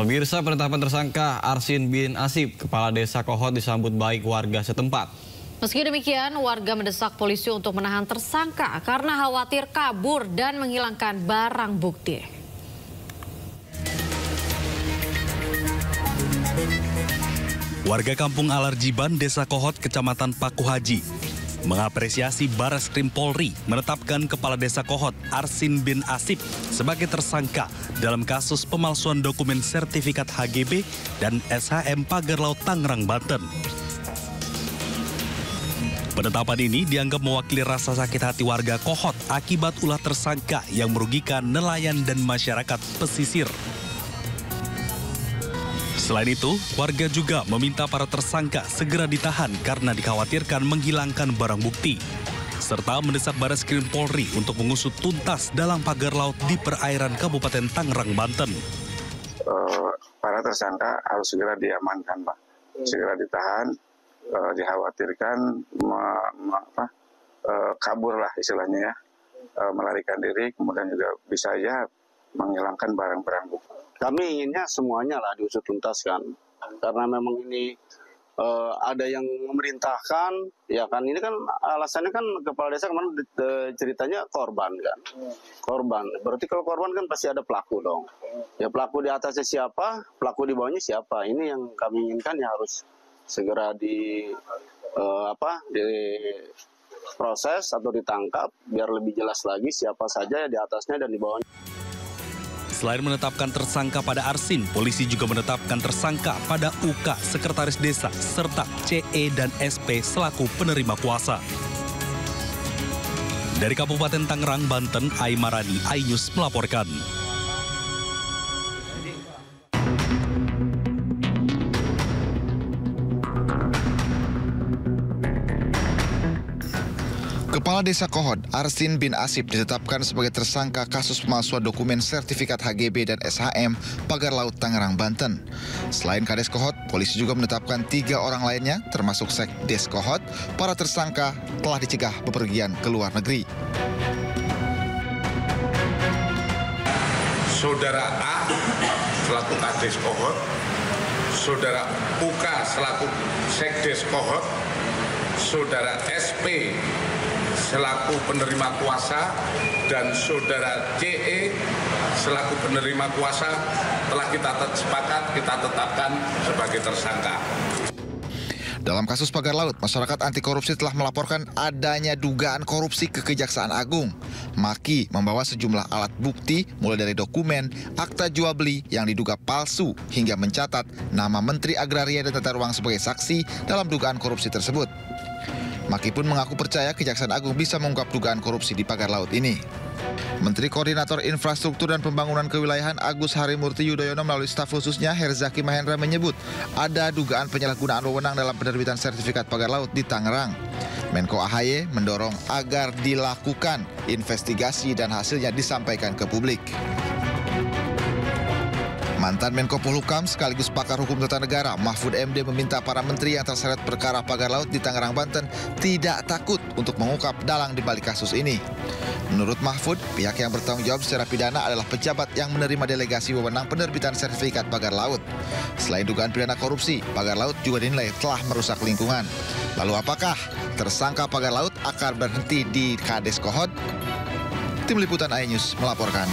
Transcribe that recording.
Pemirsa, penetapan tersangka Arsin bin Asib, kepala desa Kohot, disambut baik warga setempat. Meski demikian, warga mendesak polisi untuk menahan tersangka karena khawatir kabur dan menghilangkan barang bukti. Warga kampung Alarjiban, Desa Kohot, Kecamatan Paku Haji, mengapresiasi Bareskrim Polri menetapkan Kepala Desa Kohot Arsin bin Asib sebagai tersangka dalam kasus pemalsuan dokumen sertifikat HGB dan SHM Pagar Laut Tangerang, Banten. Penetapan ini dianggap mewakili rasa sakit hati warga Kohot akibat ulah tersangka yang merugikan nelayan dan masyarakat pesisir. Selain itu, warga juga meminta para tersangka segera ditahan karena dikhawatirkan menghilangkan barang bukti, serta mendesak Bareskrim Polri untuk mengusut tuntas dalam pagar laut di perairan Kabupaten Tangerang, Banten. Para tersangka harus segera diamankan, Pak. Segera ditahan, dikhawatirkan kabur lah istilahnya ya, melarikan diri, kemudian juga bisa ya menghilangkan barang-barang bukti. Kami inginnya semuanya lah diusut tuntas kan, karena memang ini ada yang memerintahkan, ya kan, ini kan alasannya kan kepala desa kemarin ceritanya korban kan, korban. Berarti kalau korban kan pasti ada pelaku dong. Ya pelaku di atasnya siapa, pelaku di bawahnya siapa? Ini yang kami inginkan ya harus segera diproses atau ditangkap biar lebih jelas lagi siapa saja di atasnya dan di bawahnya. Selain menetapkan tersangka pada Arsin, polisi juga menetapkan tersangka pada UK, Sekretaris Desa, serta CE dan SP selaku penerima kuasa. Dari Kabupaten Tangerang, Banten, Aimarani, iNews melaporkan. Kepala Desa Kohot, Arsin bin Asib, ditetapkan sebagai tersangka kasus pemalsuan dokumen sertifikat HGB dan SHM Pagar Laut Tangerang, Banten. Selain Kades Kohot, polisi juga menetapkan 3 orang lainnya, termasuk Sekdes Kohot. Para tersangka telah dicegah bepergian ke luar negeri. Saudara A selaku Kades Kohot, Saudara UK selaku Sekdes Kohot, Saudara SP selaku penerima kuasa, dan Saudara CE selaku penerima kuasa telah kita sepakat kita tetapkan sebagai tersangka. Dalam kasus Pagar Laut, masyarakat anti korupsi telah melaporkan adanya dugaan korupsi ke Kejaksaan Agung. Maki membawa sejumlah alat bukti mulai dari dokumen, akta jual beli yang diduga palsu hingga mencatat nama Menteri Agraria dan Tata Ruang sebagai saksi dalam dugaan korupsi tersebut. Maki pun mengaku percaya Kejaksaan Agung bisa mengungkap dugaan korupsi di Pagar Laut ini. Menteri Koordinator Infrastruktur dan Pembangunan Kewilayahan Agus Harimurti Yudhoyono melalui staf khususnya Herzaki Mahendra menyebut ada dugaan penyalahgunaan wewenang dalam penerbitan sertifikat Pagar Laut di Tangerang. Menko AHY mendorong agar dilakukan investigasi dan hasilnya disampaikan ke publik. Mantan Menko Polhukam sekaligus pakar hukum tata negara Mahfud MD meminta para menteri yang terseret perkara Pagar Laut di Tangerang, Banten tidak takut untuk mengungkap dalang di balik kasus ini. Menurut Mahfud, pihak yang bertanggung jawab secara pidana adalah pejabat yang menerima delegasi wewenang penerbitan sertifikat Pagar Laut. Selain dugaan pidana korupsi, Pagar Laut juga dinilai telah merusak lingkungan. Lalu apakah tersangka Pagar Laut akan berhenti di Kades Kohot? Tim Liputan iNews melaporkan.